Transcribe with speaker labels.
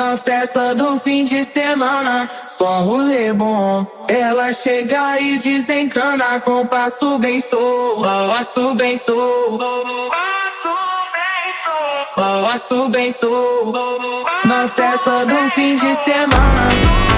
Speaker 1: Na festa do fim de semana, só rolê bom. Ela chega e desencana com passo bem solto, passo bem solto, passo bem solto. Na festa do fim de semana.